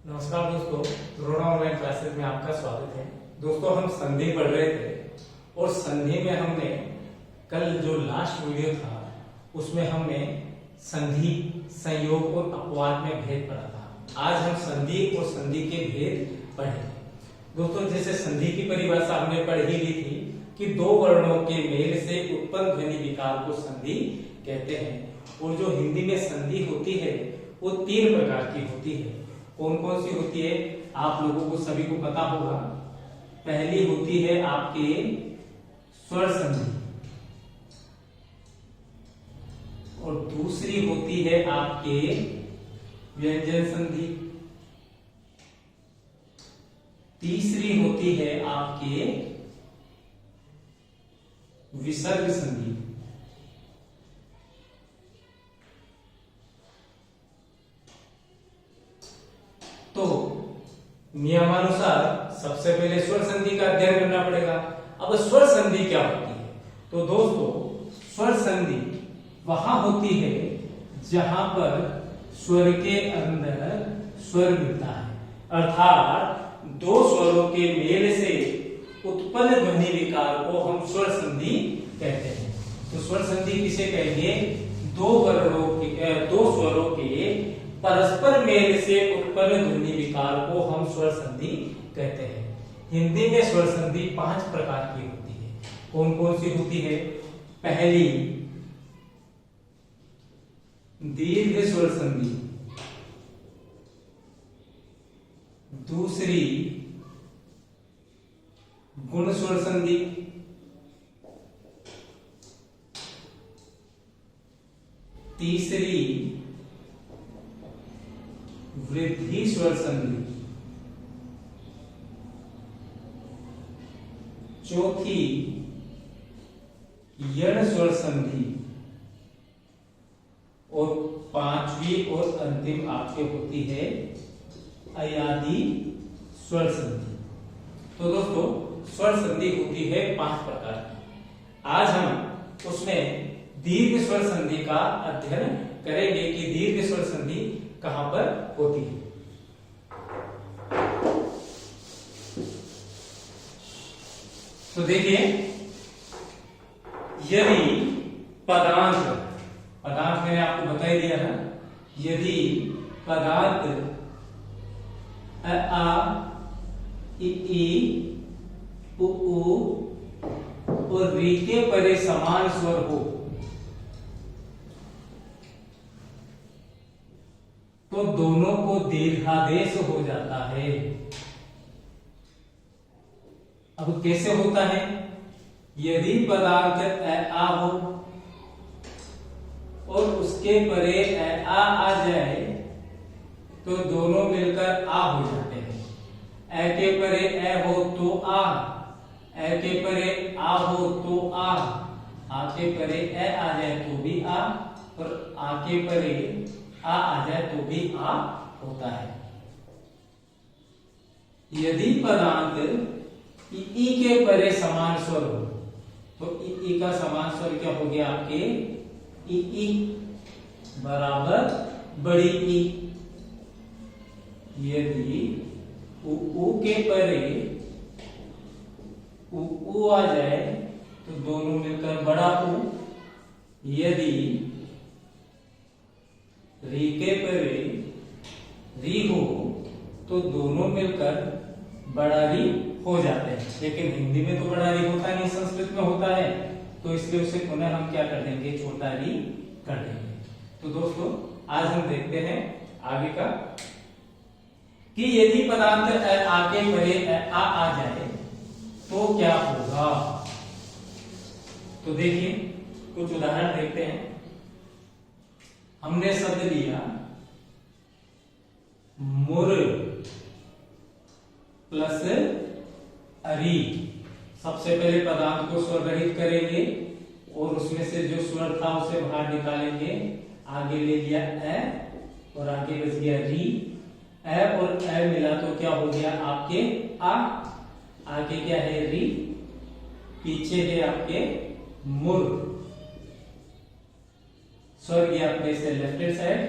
नमस्कार दोस्तों, Drona online classes में आपका स्वागत है। दोस्तों, हम संधि पढ़ रहे थे और संधि में हमने कल जो लास्ट वीडियो था उसमें हमने संधि, संयोग और अपवाद में भेद पढ़ा था। आज हम संधि और संधि के भेद पढ़ेंगे। दोस्तों, जैसे संधि की परिभाषा हमने पढ़ ही ली थी कि दो वर्णों के मेल से उत्पन्न ध्वनि विकार को संधि कहते हैं। और जो हिंदी में संधि होती है वो तीन प्रकार की होती है। कौन कौन सी होती है आप लोगों को सभी को पता होगा। पहली होती है आपके स्वर संधि और दूसरी होती है आपके व्यंजन संधि, तीसरी होती है आपके विसर्ग संधि। तो नियमानुसार सबसे पहले स्वर संधि का अध्ययन करना पड़ेगा। अब स्वर संधि क्या होती है? तो दोस्तों, स्वर संधि वहां होती है जहां पर स्वर के अंदर स्वर मिलता है, अर्थात दो स्वरों के मेल से उत्पन्न ध्वनि विकार को हम स्वर संधि कहते हैं। तो स्वर संधि किसे कहेंगे? दो स्वरों के परस्पर मेल से उत्पन्न ध्वनि विकार को हम स्वर संधि कहते हैं। हिंदी में स्वर संधि 5 प्रकार की होती है। कौन कौन सी होती है? पहली दीर्घ स्वर संधि, दूसरी गुण स्वर संधि, तीसरी वृद्धि स्वर संधि, चौथी यण स्वर संधि और पांचवी और अंतिम आपके होती है अयादी स्वर संधि। तो दोस्तों, स्वर संधि होती है 5 प्रकार की। आज हम उसमें दीर्घ स्वर संधि का अध्ययन करेंगे कि दीर्घ स्वर संधि कहां पर होती है। तो देखिए, यदि पदांत मैंने आपको बता ही दिया था, यदि पदांत अ आ इ ई उ ऊ और री के परे समान स्वर हो तो दोनों को दीर्घादेश हो जाता है। अब कैसे होता है? यदि पदांत अ आ हो और उसके परे अ आ जाए तो दोनों मिलकर आ हो जाते हैं। ए के परे ए हो तो आ, ए के परे आ हो तो आ के परे ए आ जाए तो भी आ, और आ के परे आ जाए तो भी आ होता है। यदि पदांत ई के परे समान स्वर हो तो ई का समान स्वर क्या हो गया आपके? ई बराबर बड़ी ई। यदि उ के परे उ आ जाए तो दोनों मिलकर बड़ा उ। यदि री के परे री हो तो दोनों मिलकर बड़ा री हो जाते हैं। लेकिन हिंदी में तो बड़ा री होता नहीं, संस्कृत में होता है, तो इसलिए उसे पुनः हम क्या कर देंगे? छोटा री कर देंगे। तो दोस्तों, आज हम देखते हैं आगे का कि यदि पदांत आ के परे आ जाए तो क्या होगा। तो देखिए, कुछ उदाहरण देखते हैं। हमने शब्द लिया मुर प्लस अरी। सबसे पहले पदांत को स्वर रहित करेंगे और उसमें से जो स्वर था उसे बाहर निकालेंगे। आगे ले लिया ए और आगे बच गया री। ए और ए मिला तो क्या हो गया आपके आ। आगे क्या है? री। पीछे है आपके मुर। स्वर गया अपने से लेफ्ट हैंड साइड,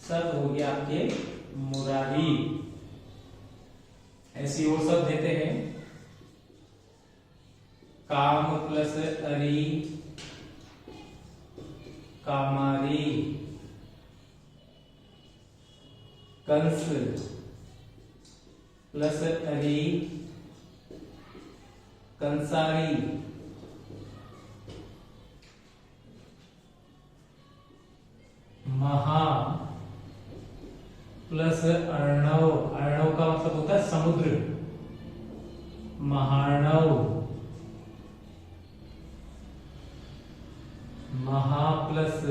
शब्द हो गया आपके मुरारी। ऐसी और शब्द देते हैं। काम प्लस अरी, कामारी। कंस प्लस अरी, कंसारी। महा प्लस अर्णव, अर्णव का मतलब होता है समुद्र, महार्णव। महा प्लस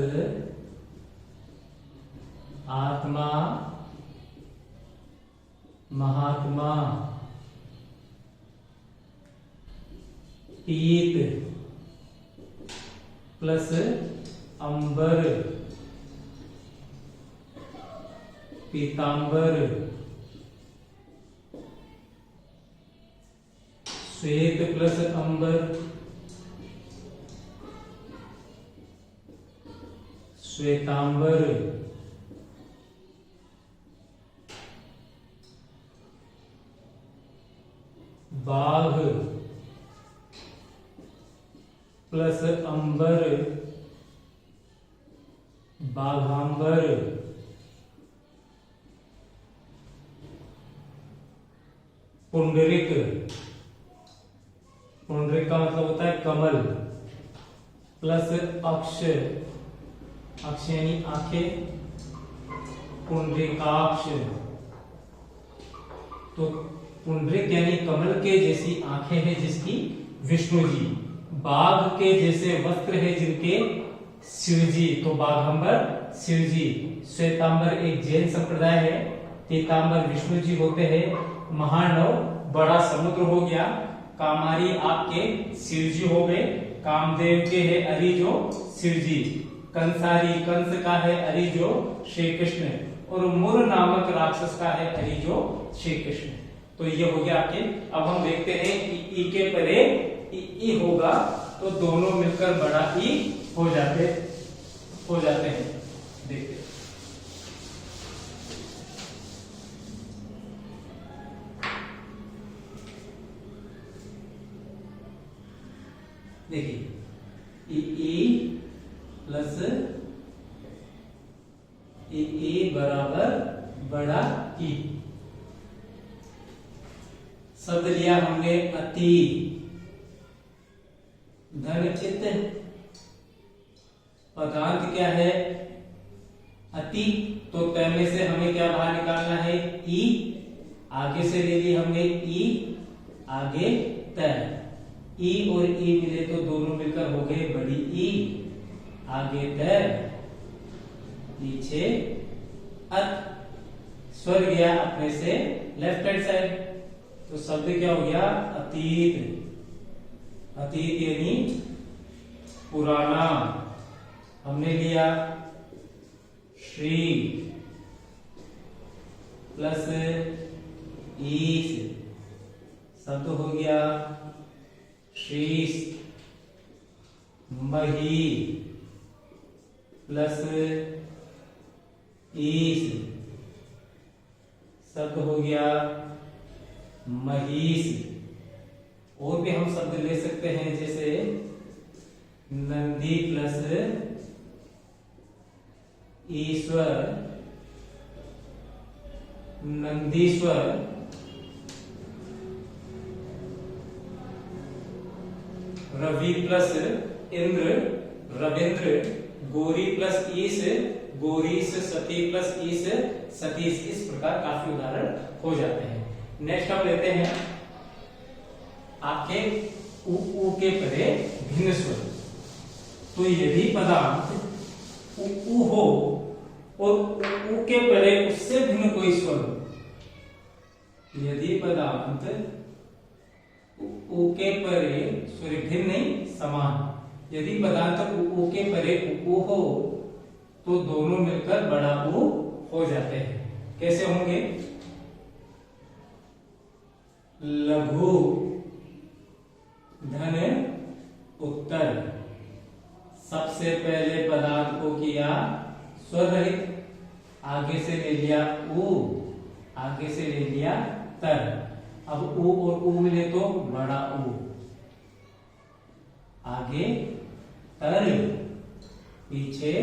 आत्मा, महात्मा। पीत प्लस अंबर, पीतांबर। श्वेत प्लस अंबर, श्वेतांबर। बाघ प्लस अंबर, बाघांबर। पुंडरिक, पुंडरिक का मतलब होता है कमल, प्लस अक्ष, अक्ष यानी आंखें, पुंडरीकाक्ष। तो पुंडरिक यानी कमल के जैसी आंखें हैं जिसकी विष्णु जी, बाघ के जैसे वस्त्र है जिनके शिव जी, तो बाघंबर शिव जी। श्वेतांबर एक जैन संप्रदाय है, पीतांबर विष्णु जी होते हैं। महानव बड़ा समुद्र हो गया, कामारी आपके शिव जी हो गए, कामदेव के है अरि जो शिव जी, कंसारी कंस का है अरि जो श्री कृष्ण, और मुर नामक राक्षस का है अरि जो श्री कृष्ण। तो ये हो गया आपके। अब हम देखते हैं कि ई के परे ई होगा तो दोनों मिलकर बड़ा ई हो जाते हैं। देखते हैं। देखिए ई प्लस ई बराबर बड़ा ई। शब्द लिया हमने अति, धन चित्त। पदार्थ क्या है अति, तो तय में से हमें क्या बाहर निकालना है ई, आगे से ले ली हमने ई, आगे तय। ई और ई मिले तो दोनों मिलकर हो गए बड़ी ई, आगे तय, पीछे अत। स्वर गया अपने से लेफ्ट हैंड साइड, तो शब्द क्या हो गया अतीत। अतीत यानी पुराना। हमने लिया श्री प्लस ईश, शब्द हो गया शीश। मही प्लस ईश, शब्द हो गया महिष। और भी हम शब्द ले सकते हैं जैसे नंदी प्लस ईश्वर, नंदीश्वर। रवि प्लस इंद्र, रविंद्र। गोरी प्लस ईश, गोरीश। सती प्लस ईश, सतीश। इस प्रकार काफी उदाहरण हो जाते हैं। नेक्स्ट हम लेते हैं आपके उ के परे भिन्न स्वर। तो यदि पदार्थ उ हो और उ के परे उससे भिन्न कोई स्वर हो, यदि पदार्थ उ के परे स्वर भिन्न नहीं समान, यदि पदार्थ उ के परे उ हो तो दोनों मिलकर बड़ा उ हो जाते हैं। कैसे होंगे? लघु, धन, उत्तर। सबसे पहले पदार्थ को किया स्वर रहित, आगे से ले लिया उ, आगे से ले लिया तर। अब ऊ और ऊ मिले तो बड़ा ऊ, आगे तर, पीछे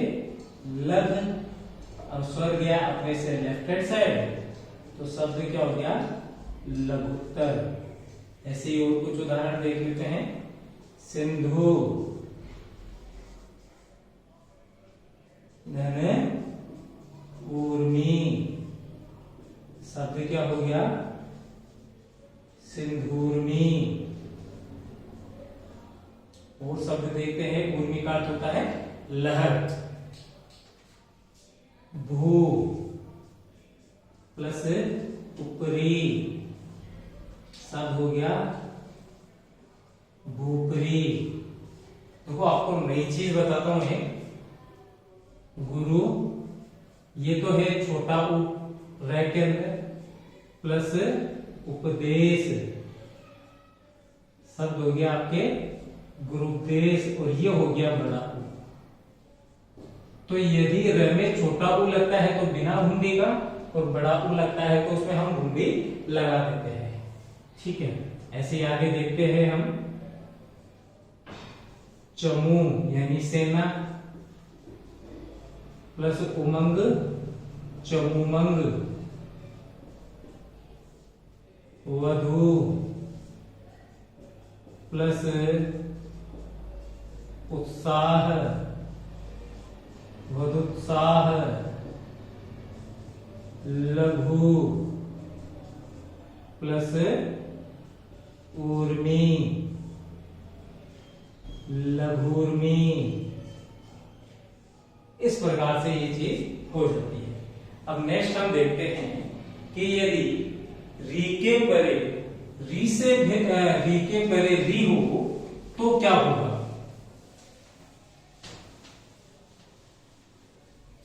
लग। अब स्वर गया अपने से लेफ्ट हैंड साइड, तो शब्द क्या हो गया, लघुत्तर। ऐसे ही और कुछ उदाहरण देख लेते हैं। सिंधु, धन ऊर्मी, शब्द क्या हो गया, सिंधूर्मी। और शब्द देखते हैं। ऊर्मी का अर्थ होता है लहर। भू प्लस ऊपरी, शब्द हो गया भूपरी। देखो आपको नई चीज बताता हूं मैं। गुरु, ये तो है छोटा उ रह के अंदर, प्लस उपदेश, शब्द हो गया आपके गुरुपदेश, और ये हो गया बड़ा उ। तो यदि र में छोटा उ लगता है तो बिना हुंडी का, और बड़ा उ लगता है तो उसमें हम हुंडी लगा देते हैं। ठीक है, ऐसे ही आगे देखते हैं हम। चमू यानी सेना, प्लस उमंग, चमुमंग। वधु प्लस उत्साह, वधुत्साह। लघु प्लस ऊर्मी, लघुर्मी। इस प्रकार से ये चीज हो जाती है। अब नेक्स्ट हम देखते हैं कि यदि री के परे री से री के परे री हो तो क्या होगा।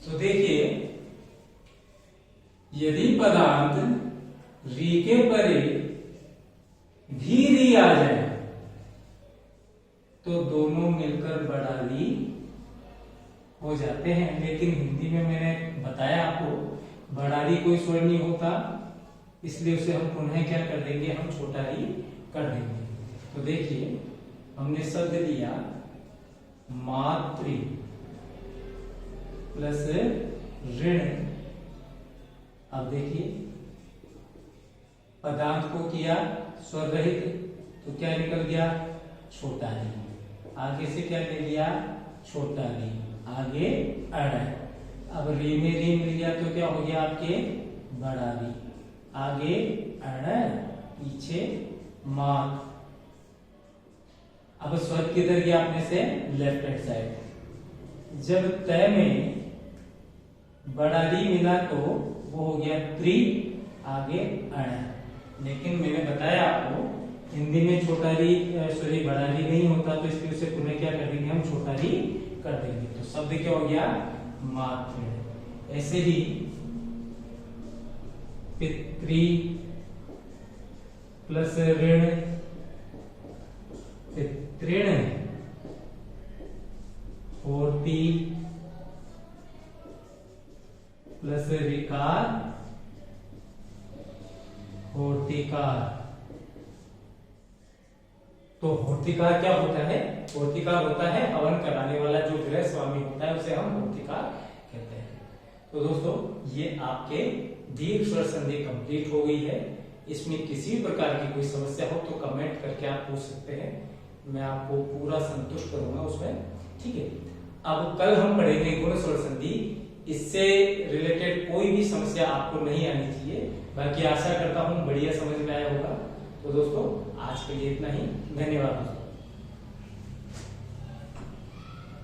तो देखिए, यदि पदार्थ री के परे भी री आ जाए तो दोनों मिलकर बड़ा री हो जाते हैं। लेकिन हिंदी में मैंने बताया आपको, बड़ा री कोई स्वर नहीं होता, इसलिए उसे हम पुनः क्या कर देंगे, हम छोटा री कर देंगे। तो देखिए, हमने शब्द लिया मातृ प्लस ऋण। अब देखिए, पदार्थ को किया स्वर रहित, तो क्या निकल गया, छोटा री। आगे से क्या ले लिया, छोटा री, आगे अड़। अब री में री मिल गया तो क्या हो गया आपके, बड़ा री, आगे अड़, पीछे मात। अब स्वर किधर गया अपने से, लेफ्ट हैंड साइड। जब तय में बड़ा री मिला तो वो हो गया त्रि, आगे अण। लेकिन मैंने बताया आपको, हिंदी में छोटा री सॉरी बड़ा री नहीं होता, तो इसलिए उसे पुनः क्या कर देंगे, हम छोटा री कर देंगे। तो शब्द क्या हो गया, मातृ। ऐसे ही पितृ प्लस ऋण, पितृण। होती प्लस ऋकार, होतिकार। तो होतिकार क्या होता है, होतिकार होता है हवन कराने वाला जो गृह स्वामी होता है, उसे हम होतिकार कहते हैं। तो दोस्तों, ये आपके दीर्घ स्वर संधि कंप्लीट हो गई है। इसमें किसी भी प्रकार की कोई समस्या हो तो कमेंट करके आप पूछ सकते हैं, मैं आपको पूरा संतुष्ट करूंगा उसमें। ठीक है, अब कल हम पढ़ेंगे गुण स्वर संधि। इससे रिलेटेड कोई भी समस्या आपको नहीं आनी चाहिए। बाकी आशा करता हूं बढ़िया समझ में आया होगा। तो दोस्तों, आज के लिए इतना ही। धन्यवाद दोस्तों।